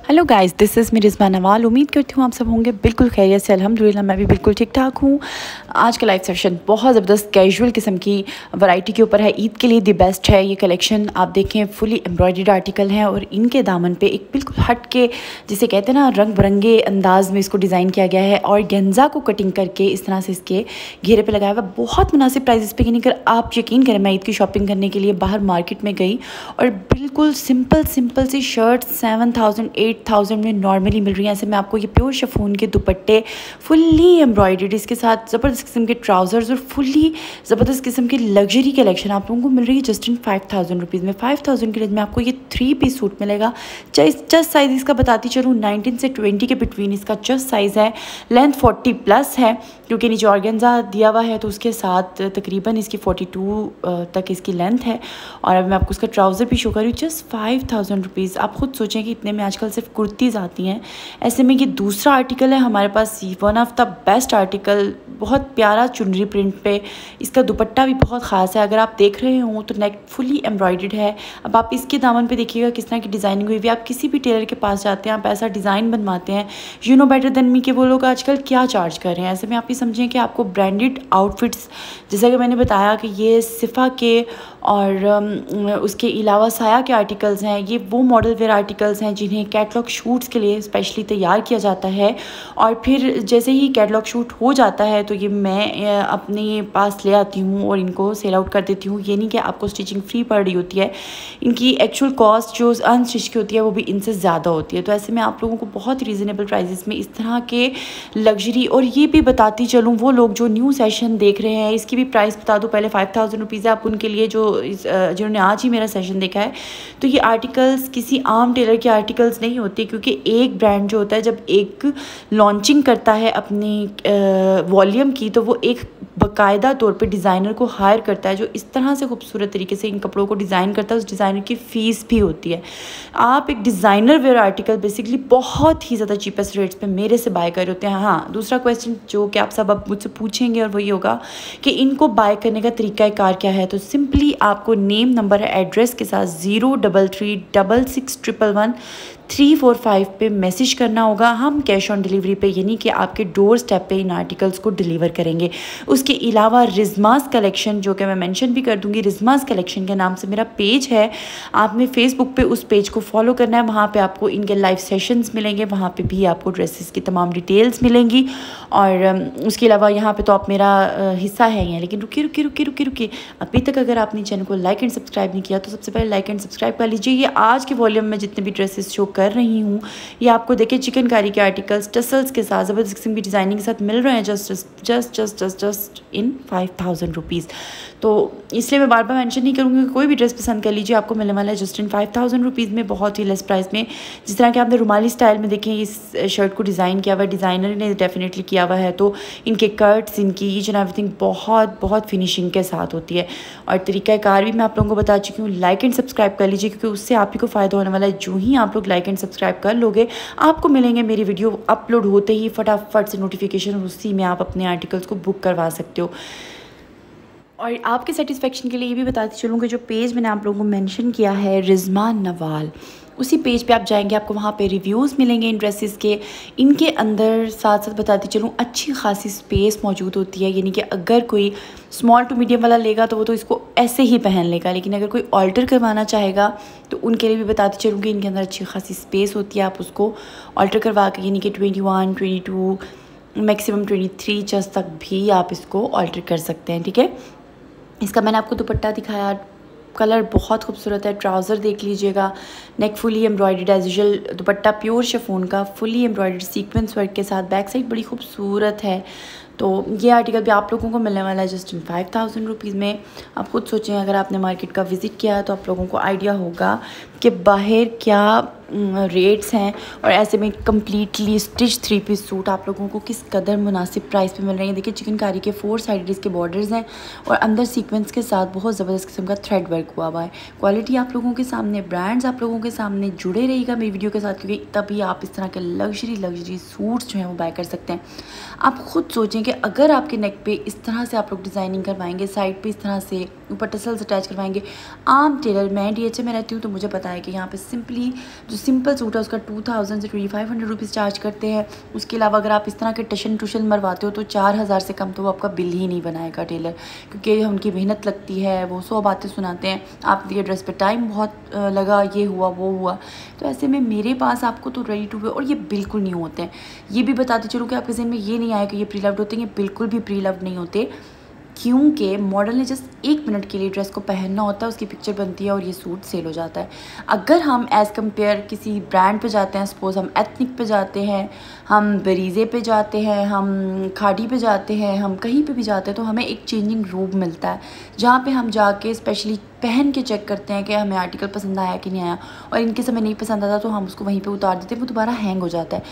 Hello guys, this is me Rizwan Nawal. उम्मीद करती हूँ आप सब होंगे बिल्कुल खैरियत से। अल्हम्दुलिल्लाह मैं भी बिल्कुल ठीक ठाक हूँ। आज का लाइव सेशन बहुत ज़बरदस्त कैजुअल किस्म की वैरायटी के ऊपर है। ईद के लिए दी बेस्ट है ये कलेक्शन। आप देखें फुली एम्ब्रॉयडर्ड आर्टिकल हैं और इनके दामन पे एक बिल्कुल हट के, जिसे कहते हैं ना, रंग बिरंगे अंदाज में इसको डिज़ाइन किया गया है और गेंजा को कटिंग करके इस तरह से इसके घेरे पे लगाया हुआ बहुत मुनासिब प्राइस पे। यानी कि आप यकीन करें, मैं ईद की शॉपिंग करने के लिए बाहर मार्केट में गई और बिल्कुल सिंपल सी शर्ट 7,000 8,000 में नॉर्मली मिल रही है। ऐसे में आपको ये प्योर शिफॉन के दुपट्टे फुल्ली एम्ब्रॉयडर्ड, इसके साथ ज़बरदस्त किस्म के ट्राउज़र्स और फुल्ली ज़बरदस्त किस्म की लग्जरी कलेक्शन आप लोगों को मिल रही है जस्ट इन 5,000 रुपीज़ में। 5,000 के रेंज में आपको ये 3 पीस सूट मिलेगा। जस्ट साइज़ इसका बताती चलूँ, 19 से 20 के बिटवीन इसका जस्ट साइज़ है। लेंथ 40 प्लस है क्योंकि नीचे ऑर्गेन्जा दिया हुआ है, तो उसके साथ तकरीबन इसकी 42 तक इसकी लेंथ है। और अब मैं आपको उसका ट्राउज़र भी शो कर रही हूँ। Just 5,000 rupees. आप खुद सोचें कि इतने में आजकल सिर्फ कुर्तीज़ आती हैं। ऐसे में ये दूसरा आर्टिकल है हमारे पास, one of the best article. बहुत प्यारा चुनरी प्रिंट पे, इसका दुपट्टा भी बहुत ख़ास है। अगर आप देख रहे हो तो नेक फुली एम्ब्रॉयडर्ड है। अब आप इसके दामन पे देखिएगा किस तरह की डिज़ाइनिंग हुई हुई है। आप किसी भी टेलर के पास जाते हैं, आप ऐसा डिज़ाइन बनवाते हैं, you know better than me कि वो लोग आजकल क्या चार्ज कर रहे हैं। ऐसे में आप ये समझें कि आपको ब्रांडेड आउटफिट्स, जैसा कि मैंने बताया कि ये सिफ़ा के और उसके अलावा साया के आर्टिकल्स हैं, ये वो मॉडल वेयर आर्टिकल्स हैं जिन्हें कैटलॉग शूट्स के लिए स्पेशली तैयार किया जाता है। और फिर जैसे ही कैटलॉग शूट हो जाता है तो ये मैं अपने पास ले आती हूँ और इनको सेल आउट कर देती हूँ। ये नहीं कि आपको स्टिचिंग फ्री पड़ रही होती है, इनकी एक्चुअल कॉस्ट जो अनस्टिच की होती है वो भी इनसे ज़्यादा होती है। तो ऐसे में आप लोगों को बहुत रीज़नेबल प्राइजेस में इस तरह के लग्जरी, और ये भी बताती चलूँ वो लोग जो न्यू सेशन देख रहे हैं, इसकी भी प्राइस बता दूँ पहले। 5,000 रुपीज़ है। आप उनके लिए जिन्होंने आज ही मेरा सेशन देखा है, तो ये आर्टिकल्स किसी आम टेलर के आर्टिकल्स नहीं होते, क्योंकि एक ब्रांड जो होता है जब एक लॉन्चिंग करता है अपनी वॉल्यूम की, तो वो एक बाकायदा तौर पे डिज़ाइनर को हायर करता है जो इस तरह से खूबसूरत तरीके से इन कपड़ों को डिज़ाइन करता है। उस डिज़ाइनर की फ़ीस भी होती है। आप एक डिज़ाइनर वेयर आर्टिकल बेसिकली बहुत ही ज़्यादा चीपेस्ट रेट्स पे मेरे से बाय कर रहे होते हैं। हाँ, दूसरा क्वेश्चन जो कि आप सब अब मुझसे पूछेंगे और वही होगा कि इनको बाय करने का तरीक़ाकार क्या है। तो सिंपली आपको नेम, नंबर, एड्रेस के साथ 03366111345 पे मैसेज करना होगा। हम कैश ऑन डिलीवरी पे, यानी कि आपके डोर स्टेप पे इन आर्टिकल्स को डिलीवर करेंगे। उसके अलावा रिजमास कलेक्शन, जो कि मैं मेंशन भी कर दूंगी, रिजमास कलेक्शन के नाम से मेरा पेज है, आपने फेसबुक पे उस पेज को फॉलो करना है। वहाँ पे आपको इनके लाइव सेशंस मिलेंगे, वहाँ पे भी आपको ड्रेसेस की तमाम डिटेल्स मिलेंगी। और उसके अलावा यहाँ पे तो आप मेरा हिस्सा है ही हैं, लेकिन रुकिए अभी तक अगर आपने चैनल को लाइक एंड सब्सक्राइब नहीं किया तो सबसे पहले लाइक एंड सब्सक्राइब कर लीजिए। ये आज के वॉल्यूम में जितने भी ड्रेसेस शो कर रही हूँ, ये आपको देखिए चिकनकारी के आर्टिकल्स टसल्स के साथ ज़बरदस्त किस्म की डिज़ाइनिंग के साथ मिल रहे हैं जस्ट इन 5,000 रुपीज़। तो इसलिए मैं बार बार मेंशन नहीं करूँगी कि कोई भी ड्रेस पसंद कर लीजिए, आपको मिलने वाला है जस्ट इन 5,000 रुपीज़ में, बहुत ही लेस प्राइस में। जिस तरह के आपने रुमाली स्टाइल में देखें इस शर्ट को डिज़ाइन किया हुआ है, डिज़ाइनर ने डेफिनेटली किया हुआ है, तो इनके कट्स, इनकी ईच एंड एवरीथिंग बहुत फिनिशिंग के साथ होती है। और तरीक़ाकार भी मैं आप लोगों को बता चुकी हूँ। लाइक एंड सब्सक्राइब कर लीजिए, क्योंकि उससे आप ही को फ़ायदा होने वाला है। जो ही आप लोग लाइक एंड सब्सक्राइब कर लोगे, आपको मिलेंगे मेरी वीडियो अपलोड होते ही फटाफट से नोटिफिकेशन, और उसी में आप अपने आर्टिकल्स को बुक करवा सकते हो। और आपके सेटिस्फेक्शन के लिए ये भी बताती चलूँ कि जो पेज मैंने आप लोगों को मेंशन किया है, रिज़वान नवाल, उसी पेज पे आप जाएंगे, आपको वहाँ पे रिव्यूज़ मिलेंगे इन ड्रेसेस के। इनके अंदर साथ बताती चलूँ अच्छी खासी स्पेस मौजूद होती है, यानी कि अगर कोई स्मॉल टू मीडियम वाला लेगा तो वो तो इसको ऐसे ही पहन लेगा, लेकिन अगर कोई ऑल्टर करवाना चाहेगा तो उनके लिए भी बताती चलूँ कि इनके अंदर अच्छी खासी स्पेस होती है। आप उसको ऑल्टर करवा के, यानी कि 21, 22, मैक्सिमम 23 चेस्ट तक भी आप इसको ऑल्टर कर सकते हैं। ठीक है, इसका मैंने आपको दुपट्टा दिखाया, कलर बहुत खूबसूरत है। ट्राउज़र देख लीजिएगा, neck fully embroidered as usual, dupatta pure chiffon का फुली एम्ब्रॉयडर्ड सीक्वेंस वर्क के साथ, बैक साइड बड़ी खूबसूरत है। तो ये आर्टिकल भी आप लोगों को मिलने वाला है जस्ट इन 5,000 रुपीज़ में। आप खुद सोचें, अगर आपने मार्केट का विज़िट किया है तो आप लोगों को आइडिया होगा कि बाहर क्या रेट्स हैं, और ऐसे में कम्प्लीटली स्टिच 3 पीस सूट आप लोगों को किस कदर मुनासिब प्राइस पे मिल रहे हैं। देखिए चिकनकारी के 4 साइड इसके बॉर्डर्स हैं और अंदर सीक्वेंस के साथ बहुत ज़बरदस्त किस्म का थ्रेड वर्क हुआ हुआ है। क्वालिटी आप लोगों के सामने, ब्रांड्स आप लोगों के सामने। जुड़े रहिएगा मेरी वीडियो के साथ, क्योंकि तभी आप इस तरह के लग्जरी सूट्स जो हैं वो बाय कर सकते हैं। आप खुद सोचें क्योंकि अगर आपके नेक पे इस तरह से आप लोग डिज़ाइनिंग करवाएंगे, साइड पे इस तरह से ऊपर टसल्स अटैच करवाएंगे, आम टेलर, मैं DHA में रहती हूँ तो मुझे पता है कि यहाँ पे सिंपली जो सिंपल सूट है उसका 2000 से 2500 रुपीज़ चार्ज करते हैं। उसके अलावा अगर आप इस तरह के टशन मरवाते हो तो 4000 से कम तो वो आपका बिल ही नहीं बनाएगा टेलर, क्योंकि उनकी मेहनत लगती है, वो 100 बातें सुनाते हैं, आप ये ड्रेस पे टाइम बहुत लगा, ये हुआ वो हुआ। तो ऐसे में मेरे पास आपको तो रेडी टू वेयर, और ये बिल्कुल नहीं होते हैं। ये भी बताते चलूँ कि आपके ज़हन में ये नहीं आया कि ये प्री लव्ड होते हैं, ये बिल्कुल भी प्री लव्ड नहीं होते, क्योंकि मॉडल ने जस्ट 1 मिनट के लिए ड्रेस को पहनना होता है, उसकी पिक्चर बनती है और ये सूट सेल हो जाता है। अगर हम एज़ कम्पेयर किसी ब्रांड पे जाते हैं, सपोज़ हम एथनिक पे जाते हैं, हम बरीज़े पे जाते हैं, हम खाड़ी पे जाते हैं, हम कहीं पे भी जाते हैं, तो हमें एक चेंजिंग रूम मिलता है जहाँ पे हम जाके स्पेशली पहन के चेक करते हैं कि हमें आर्टिकल पसंद आया कि नहीं आया, और इनके समय नहीं पसंद आता तो हम उसको वहीं पे उतार देते हैं, वो दोबारा हैंग हो जाता है।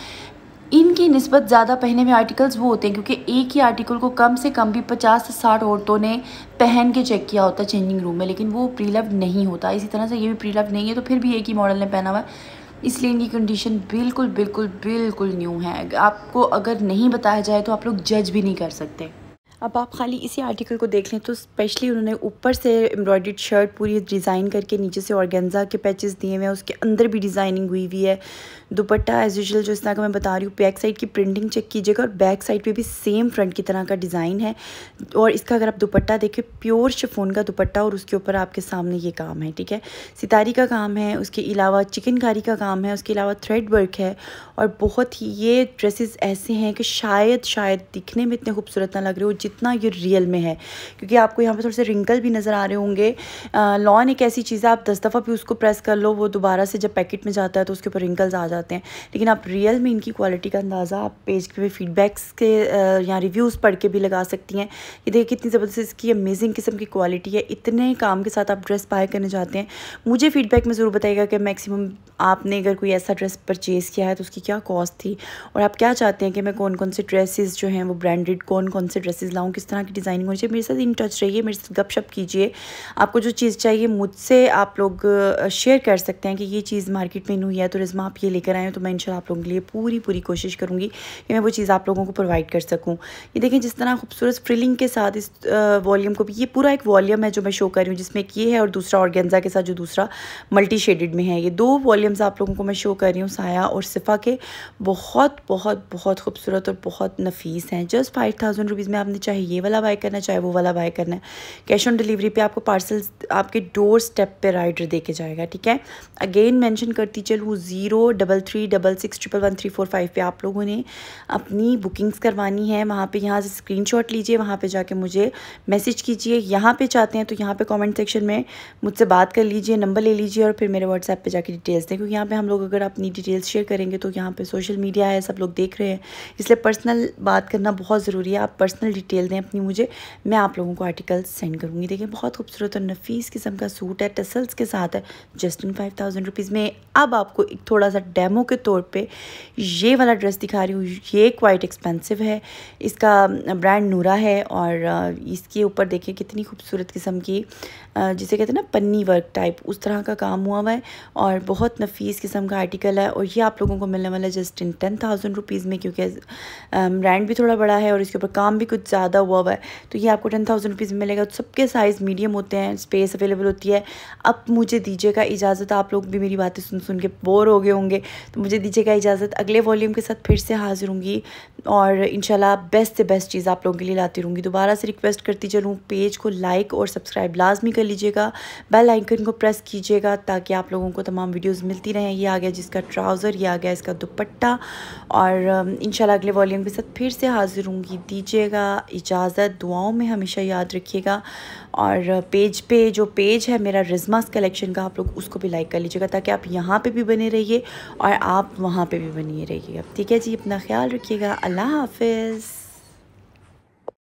इनकी निस्बत ज़्यादा पहने में आर्टिकल्स वो होते हैं क्योंकि एक ही आर्टिकल को कम से कम भी 50 से 60 औरतों ने पहन के चेक किया होता है चेंजिंग रूम में, लेकिन वो प्री लव्ड नहीं होता। इसी तरह से ये भी प्री लव्ड नहीं है, तो फिर भी एक ही मॉडल ने पहना हुआ है, इसलिए इनकी कंडीशन बिल्कुल बिल्कुल बिल्कुल न्यू है। आपको अगर नहीं बताया जाए तो आप लोग जज भी नहीं कर सकते। अब आप खाली इसी आर्टिकल को देख लें तो स्पेशली उन्होंने ऊपर से एम्ब्रॉयडर्ड शर्ट पूरी डिज़ाइन करके नीचे से ऑर्गेन्जा के पैचेस दिए हुए हैं, उसके अंदर भी डिज़ाइनिंग हुई हुई है। दुपट्टा एज यूजुअल जो इस तरह का मैं बता रही हूँ, बैक साइड की प्रिंटिंग चेक कीजिएगा, और बैक साइड पे भी सेम फ्रंट की तरह का डिज़ाइन है। और इसका अगर आप दुपट्टा देखें, प्योर शिफॉन का दुपट्टा, और उसके ऊपर आपके सामने ये काम है, ठीक है, सितारी का काम है, उसके अलावा चिकनकारी का काम है, उसके अलावा थ्रेड वर्क है। और बहुत ही ये ड्रेसेस ऐसे हैं कि शायद दिखने में इतने खूबसूरत ना लग रहे हो जितना ये रियल में है, क्योंकि आपको यहाँ पे थोड़े से रिंकल भी नज़र आ रहे होंगे। लॉन एक ऐसी चीज़ है, आप 10 दफ़ा भी उसको प्रेस कर लो, वो दोबारा से जब पैकेट में जाता है तो उसके ऊपर रिंकल्स आ जाते हैं, लेकिन आप रियल में इनकी क्वालिटी का अंदाज़ा आप पेज पे फीडबैक्स के या रिव्यूज़ पढ़ के भी लगा सकती हैं। ये देखिए कितनी ज़बरदस्त इसकी अमेजिंग किस्म की क्वालिटी है। इतने काम के साथ आप ड्रेस बाय करने जाते हैं, मुझे फीडबैक में ज़रूर बताइएगा कि मैक्सिमम आपने अगर कोई ऐसा ड्रेस परचेज़ किया है तो उसकी क्या कॉस्ट थी, और आप क्या चाहते हैं कि मैं कौन कौन से ड्रेसेस जो हैं वो ब्रांडेड, कौन कौन से ड्रेसेस लाऊं, किस तरह की डिज़ाइनिंग होनी चाहिए। मेरे साथ इन टच रहिए, मेरे साथ गपशप कीजिए। आपको जो चीज़ चाहिए मुझसे आप लोग शेयर कर सकते हैं कि ये चीज़ मार्केट में हुई है तो रिज़मा आप ये लेकर आए हो, तो मैं इंशाल्लाह आप लोगों के लिए पूरी कोशिश करूँगी कि मैं वो चीज़ आप लोगों को प्रोवाइड कर सकूँ। ये देखें जिस तरह खूबसूरत फ्रिलिंग के साथ इस वॉल्यूम को भी, ये पूरा एक वॉल्यूम है जो मैं शो कर रही हूँ, जिसमें एक ये है और दूसरा ऑर्गेन्जा के साथ जो दूसरा मल्टी शेडेड में है। ये 2 वॉल्यूम्स आप लोगों को मैं शो कर रही हूँ साया और सिफा के। बहुत खूबसूरत और बहुत नफीस हैं। जस्ट 5000 रुपीज़ में आपने चाहे ये वाला बाय करना है, चाहे वो वाला बाय करना है। कैश ऑन डिलीवरी पे आपको पार्सल आपके डोर स्टेप पे राइडर दे के जाएगा, ठीक है। अगेन मेंशन करती चलूँ 0336661345 पे आप लोगों ने अपनी बुकिंग्स करवानी है। वहाँ पे यहाँ से स्क्रीनशॉट लीजिए, वहाँ पे जाके मुझे मैसेज कीजिए। यहाँ पे चाहते हैं तो यहाँ पे कमेंट सेक्शन में मुझसे बात कर लीजिए, नंबर ले लीजिए और फिर मेरे व्हाट्सएप पे जाके डिटेल्स दें, क्योंकि यहाँ पे हम लोग अगर अपनी डिटेल्स शेयर करेंगे तो यहाँ पे सोशल मीडिया है, सब लोग देख रहे हैं, इसलिए पर्सनल बात करना बहुत ज़रूरी है। आप पर्सनल डिटेल दें अपनी मुझे, मैं आप लोगों को आर्टिकल सेंड करूँगी। देखिए बहुत खूबसूरत और नफीस किस्म का सूट है, टसल्स के साथ है, जस्ट इन 5000 रुपीज़ में। अब आपको एक थोड़ा सा डेमो के तौर पे ये वाला ड्रेस दिखा रही हूँ। ये क्वाइट एक्सपेंसिव है, इसका ब्रांड नूरा है, और इसके ऊपर देखिए कितनी खूबसूरत किस्म की जिसे कहते हैं ना पन्नी वर्क टाइप, उस तरह का काम हुआ हुआ है, और बहुत नफीस किस्म का आर्टिकल है। और ये आप लोगों को मिलने वाला है जस्ट इन 10,000 रुपीज़ में, क्योंकि ब्रांड भी थोड़ा बड़ा है और इसके ऊपर काम भी कुछ ज़्यादा हुआ हुआ है, तो ये आपको 10,000 रुपीज़ में मिलेगा। तो सबके साइज़ मीडियम होते हैं, स्पेस अवेलेबल होती है। अब मुझे दीजिएगा इजाज़त, आप लोग भी मेरी बातें सुन के बोर हो गए होंगे, तो मुझे दीजिएगा इजाज़त। अगले वॉल्यूम के साथ फिर से हाजिर होंगी और इंशाल्लाह बेस्ट से बेस्ट चीज़ आप लोगों के लिए लाती रहूँगी। दोबारा से रिक्वेस्ट करती चलूँ, पेज को लाइक और सब्सक्राइब लाजमी कर लीजिएगा, बेल आइकन को प्रेस कीजिएगा ताकि आप लोगों को तमाम वीडियोस मिलती रहें। ये आ गया जिसका ट्राउज़र, ये आ गया इसका दुपट्टा, और इंशाल्लाह अगले वॉल्यूम के साथ फिर से हाजिर होंगी। दीजिएगा इजाज़त, दुआओं में हमेशा याद रखिएगा, और पेज पे जो पेज है मेरा रिज़मास कलेक्शन का, आप लोग उसको भी लाइक कर लीजिएगा ताकि आप यहाँ पे भी बने रहिए और आप वहाँ पे भी बनिए रहिएगा। ठीक है जी, अपना ख्याल रखिएगा। अल्लाह हाफ़िज़।